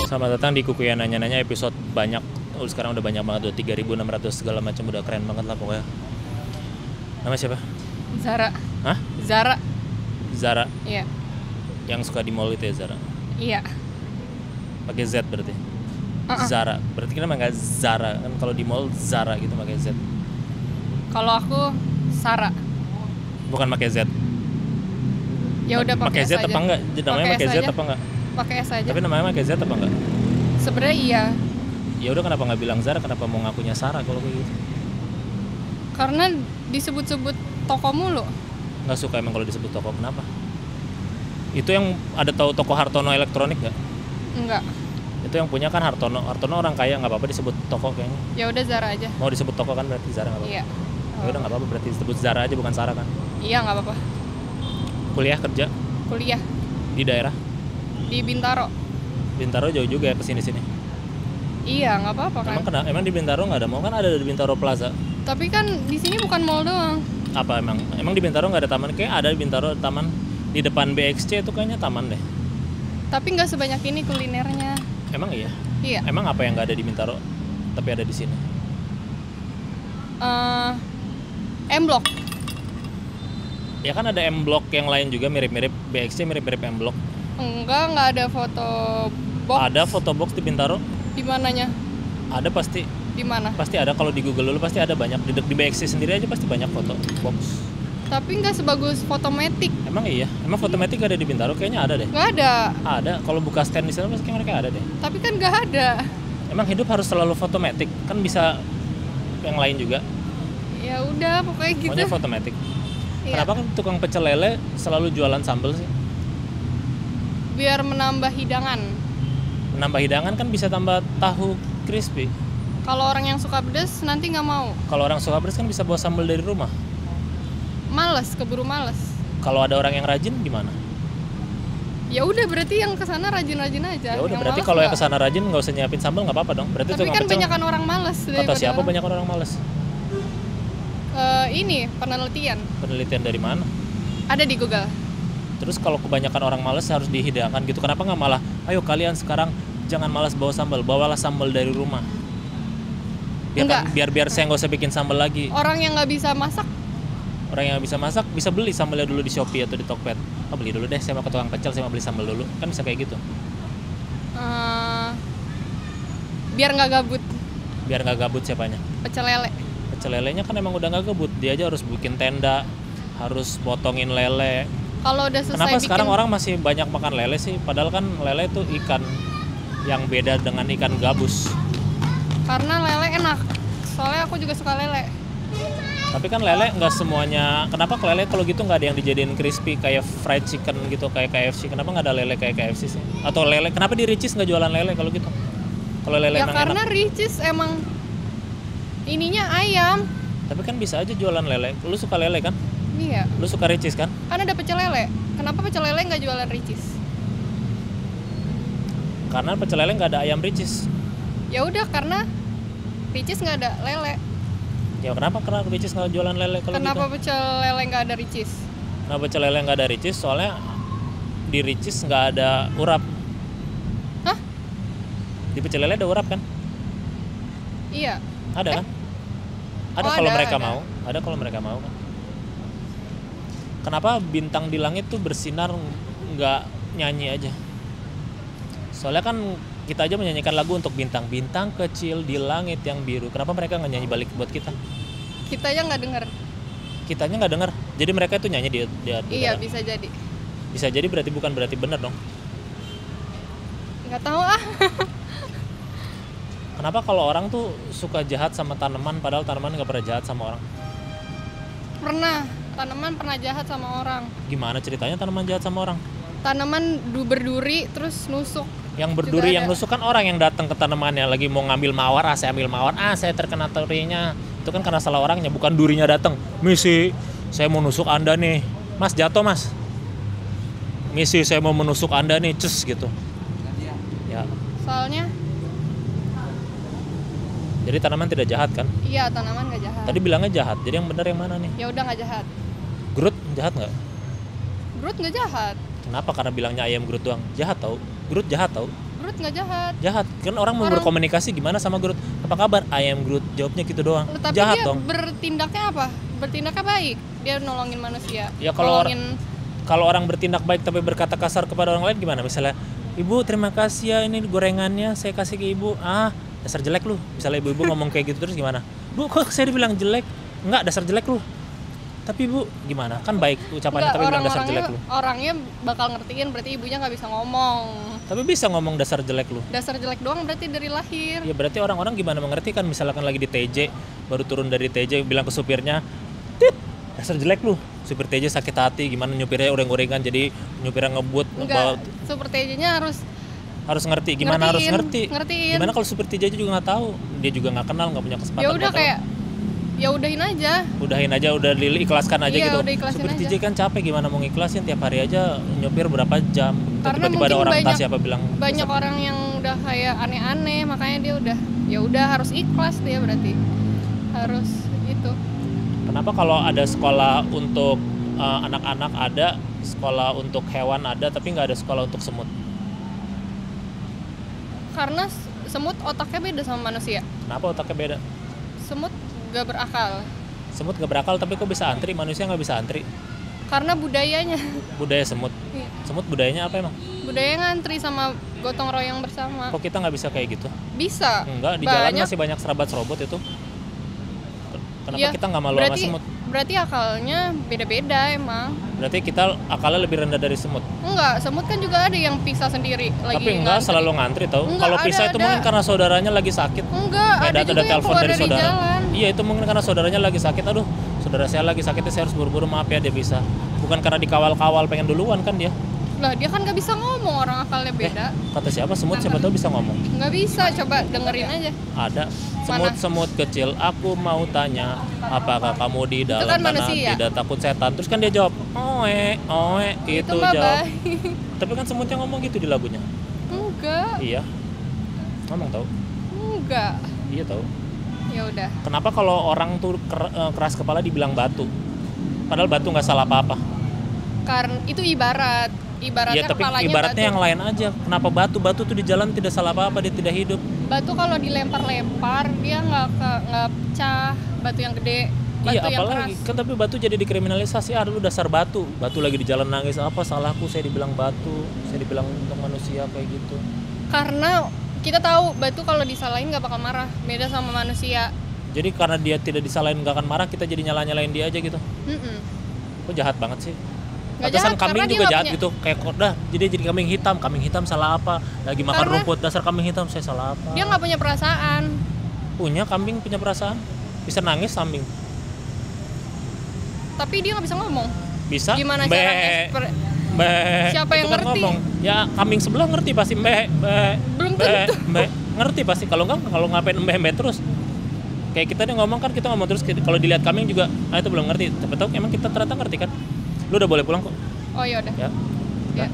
Selamat datang di Kuku yang nanya-nanya episode banyak. Sekarang udah banyak banget, udah 3.600 segala macam, udah keren banget lah pokoknya. Nama siapa? Zara. Hah? Zara. Zara. Iya. Yang suka di mall itu ya Zara. Iya. Pakai Z berarti. Zara. Berarti kenapa nggak Zara? Kan kalau di mall Zara gitu pakai Z. Kalau aku Sara. Bukan pakai Z. Ya udah pakai Z aja. apa enggak? Namanya pakai Z apa enggak? Pakai S aja. Tapi namanya pakai Z apa enggak? Sebenarnya iya. Ya udah, kenapa nggak bilang Zara? Kenapa mau ngakunya Sarah kalau kayak gitu? Karena disebut-sebut toko mulu. Nggak suka emang kalau disebut toko, kenapa? Itu yang ada tahu toko Hartono Elektronik nggak? Enggak. Itu yang punya kan Hartono. Hartono orang kaya, nggak apa-apa disebut toko kayaknya. Ya udah Zara aja. Mau disebut toko kan berarti Zara nggak apa-apa. Iya. Ya udah nggak apa-apa, berarti disebut Zara aja bukan Sarah kan. Iya, nggak apa-apa. Kuliah kerja Kuliah di daerah di Bintaro. Bintaro jauh juga ya kesini-sini. Iya, nggak apa-apa kan. Emang di Bintaro nggak ada mall? Kan ada di Bintaro Plaza. Tapi kan di sini bukan mall doang. Apa emang di Bintaro nggak ada taman? Kayak ada di Bintaro taman di depan BXC itu kayaknya taman deh. Tapi nggak sebanyak ini kulinernya. Emang iya? Iya. Emang apa yang nggak ada di Bintaro tapi ada di sini? M Block. Ya kan ada M Block yang lain juga mirip-mirip BXC, mirip-mirip M Block. Nggak ada foto box. Ada foto box di Bintaro? Di mananya? Ada pasti. Di mana? Pasti ada, kalau di Google dulu pasti ada banyak. Di BXC sendiri aja pasti banyak foto box. Tapi nggak sebagus Fotomatic. Emang iya? Emang Fotomatic ada di Bintaro? Kayaknya ada deh. Nggak ada. Ada. Kalau buka stand di sana pasti mereka ada deh. Tapi kan nggak ada. Emang hidup harus selalu Fotomatic? Kan bisa yang lain juga. Ya udah pokoknya gitu. Maunya Fotomatic. Iya. Kenapa kan tukang pecel lele selalu jualan sambal sih? Biar menambah hidangan. Menambah hidangan kan bisa tambah tahu crispy. Kalau orang yang suka pedas nanti nggak mau. Kalau orang suka pedas kan bisa bawa sambal dari rumah. Males, keburu males. Kalau ada orang yang rajin gimana? Ya udah berarti yang kesana rajin-rajin aja. Ya udah, Yang berarti males kalau yang nggak. kesana rajin nggak usah nyiapin sambal, nggak apa-apa dong. Berarti Tapi tukang kan pecel. banyakan orang males. Kata siapa banyak orang males? Ini Penelitian dari mana? ada di Google. Terus kalau kebanyakan orang males harus dihidangkan gitu, kenapa nggak malah ayo kalian sekarang jangan malas bawa sambal, bawalah sambal dari rumah. Biar saya nggak usah bikin sambal lagi. Orang yang nggak bisa masak. Orang yang bisa masak bisa beli sambalnya dulu di Shopee atau di Tokped. Oh, beli dulu deh, saya mau ke tukang pecel, saya mau beli sambal dulu. Kan bisa kayak gitu. Biar nggak gabut. Biar nggak gabut siapanya? Pecel lele. Pecel lelenya kan emang udah nggak gabut, dia aja harus bikin tenda, harus potongin lele. Kalau udah selesai Kenapa bikin. sekarang orang masih banyak makan lele sih? Padahal kan lele itu ikan yang beda dengan ikan gabus. Karena lele enak. Soalnya aku juga suka lele. Tapi kan lele nggak semuanya. Kenapa lele kalau gitu nggak ada yang dijadiin crispy kayak fried chicken gitu, kayak KFC? Kenapa nggak ada lele kayak KFC sih? Atau lele? Kenapa di Ricis nggak jualan lele kalau gitu? Kalau lele Ya emang karena enak. Ricis emang ininya ayam. Tapi kan bisa aja jualan lele. Lu suka lele kan? Iya. Lu suka Ricis kan? Kan ada pecel lele. Kenapa pecel lele nggak jualan Ricis? Karena pecel lele nggak ada ayam Ricis. Ya udah karena Ricis nggak ada lele. Ya kenapa? Karena Ricis nggak jualan lele kalau Kenapa gitu? pecel lele nggak ada Ricis? Kenapa pecel lele nggak ada Ricis? Soalnya di Ricis nggak ada urap. Hah? Di pecel lele ada urap kan? Iya. Ada kan? Ada Oh, kalau ada, mereka ada. mau. Ada kalau mereka mau kan. Kenapa bintang di langit tuh bersinar nggak nyanyi aja? Soalnya kan kita aja menyanyikan lagu untuk bintang-bintang kecil di langit yang biru. Kenapa mereka nggak nyanyi balik buat kita? Kita aja nggak denger. Kitanya nggak dengar. Jadi mereka itu nyanyi di Iya udara. bisa jadi. Bisa jadi berarti bukan berarti benar dong. Nggak tahu ah. Kenapa kalau orang tuh suka jahat sama tanaman padahal tanaman nggak pernah jahat sama orang? Pernah. Tanaman pernah jahat sama orang. Gimana ceritanya tanaman jahat sama orang? Tanaman berduri terus nusuk. Yang berduri, Juga yang ada. nusuk kan orang yang datang ke tanamannya lagi mau ngambil mawar, saya ambil mawar, saya terkena durinya. Itu kan karena salah orangnya, bukan durinya datang. Misi, saya mau nusuk Anda nih. Mas jatuh mas. Misi, saya mau menusuk Anda nih, cus gitu. Ya, Soalnya jadi tanaman tidak jahat kan? iya tanaman nggak jahat. Tadi bilangnya jahat, jadi yang benar yang mana nih? Ya udah nggak jahat. Groot jahat nggak? Groot nggak jahat. Kenapa? Karena bilangnya ayam Groot doang. Jahat tau? Groot jahat tau? Groot nggak jahat. Jahat. Kan orang mau berkomunikasi gimana sama Groot? Apa kabar? I am Groot. Jawabnya gitu doang. Tapi Jahat dia dong. bertindaknya apa? Bertindaknya baik. Dia nolongin manusia. Ya kalau nolongin kalau orang bertindak baik tapi berkata kasar kepada orang lain gimana? Misalnya, ibu terima kasih ya ini gorengannya saya kasih ke ibu. Ah, dasar jelek lu. Misalnya ibu-ibu ngomong kayak gitu terus gimana? Bu, kok saya dibilang jelek? Enggak, dasar jelek lu. Tapi ibu gimana? Kan baik ucapannya tapi bilang dasar jelek lu. Orangnya bakal ngertiin, berarti ibunya nggak bisa ngomong. Tapi bisa ngomong dasar jelek lu. Dasar jelek doang berarti dari lahir. Ya berarti orang-orang gimana mengerti kan, misalkan lagi di TJ, baru turun dari TJ bilang ke supirnya, "Tit, dasar jelek lu." Supir TJ sakit hati, gimana nyupirnya goreng-gorengan jadi nyupirnya ngebut. Enggak, super TJ-nya harus ngerti, gimana harus ngertiin. Gimana kalau supir TJ juga nggak tahu, dia juga nggak kenal, nggak punya kesempatan. Ya udah kayak ya udahin aja, udah ikhlaskan aja iya, gitu. udah ikhlasin Supir aja. TJ kan capek, gimana mau ngiklasin tiap hari aja nyupir berapa jam. Karena Tiba-tiba ada mungkin orang tas siapa bilang banyak orang yang udah kayak aneh-aneh, makanya dia udah harus ikhlas dia, berarti harus itu. kenapa kalau ada sekolah untuk anak-anak ada, sekolah untuk hewan ada, tapi nggak ada sekolah untuk semut? Karena semut otaknya beda sama manusia. Kenapa otaknya beda? Semut gak berakal. Semut gak berakal tapi kok bisa antri, manusia nggak bisa antri? Karena budayanya. Budaya semut. Iya. Semut budayanya apa emang? Budaya ngantri sama gotong royong bersama. Kok kita nggak bisa kayak gitu? Bisa. Enggak, di jalan masih banyak serabut-serobot itu. Kenapa Ya, kita nggak malu sama semut? Berarti akalnya beda-beda emang. Berarti kita akalnya lebih rendah dari semut. Enggak, semut kan juga ada yang pisah sendiri lagi. Tapi enggak ngantri. selalu ngantri tau. Enggak, Kalau pisah itu ada. mungkin karena saudaranya lagi sakit. Enggak, Kayak ada juga yang telepon keluar dari dari saudara. jalan. Iya, itu mungkin karena saudaranya lagi sakit. Aduh, saudara saya lagi sakit, saya harus buru-buru, maaf ya, dia bisa. Bukan karena dikawal-kawal pengen duluan kan dia. Lah dia kan gak bisa ngomong, orang akalnya beda. Kata siapa? Semut siapa tahu bisa ngomong. Nggak bisa, coba dengerin aja. Ada semut kecil, aku mau tanya, apakah kamu di dalam kan tanah manusia. tidak takut setan? Terus kan dia jawab, oe, itu mah jawab. baik. Tapi kan semutnya ngomong gitu di lagunya. Enggak, Iya, ngomong tahu. enggak. Iya tahu. Ya udah. Kenapa kalau orang tuh keras kepala dibilang batu? Padahal batu nggak salah apa-apa. Karena itu ibaratnya Ya tapi kepalanya ibaratnya batu. yang lain aja. Kenapa batu? Batu tuh di jalan tidak salah apa-apa, dia tidak hidup. Batu kalau dilempar-lempar dia nggak pecah. Batu yang gede, batu Iya yang apalagi keras. kan, tapi batu jadi dikriminalisasi. Ah lu dasar batu. Batu lagi di jalan nangis, apa salahku saya dibilang batu, saya dibilang untuk manusia kayak gitu. Karena kita tahu batu kalau disalahin nggak bakal marah, beda sama manusia. Jadi karena dia tidak disalahin nggak akan marah, kita jadi nyalain dia aja gitu. Mm-mm. Kok jahat banget sih. Nggak Atasan jahat, kambing karena dia juga nggak jahat punya- gitu. Kayak dah jadi kambing hitam salah apa? Lagi makan Karena- rumput, dasar kambing hitam saya salah apa? Dia nggak punya perasaan. Punya, kambing punya perasaan. Bisa nangis kambing. Tapi dia nggak bisa ngomong. Bisa. Gimana Be, caranya? be. Siapa Itu yang kan ngerti? ngomong. Ya kambing sebelah ngerti pasti be. Belum Be, tentu. be. Ngerti pasti. Kalau ngapain be terus. Kayak kita nih ngomong kan, kita ngomong terus, kalau dilihat kambing juga, itu belum ngerti. Tapi tahu emang kita ternyata ngerti kan. Lu udah boleh pulang kok. Oh ya udah. Ya. Ya.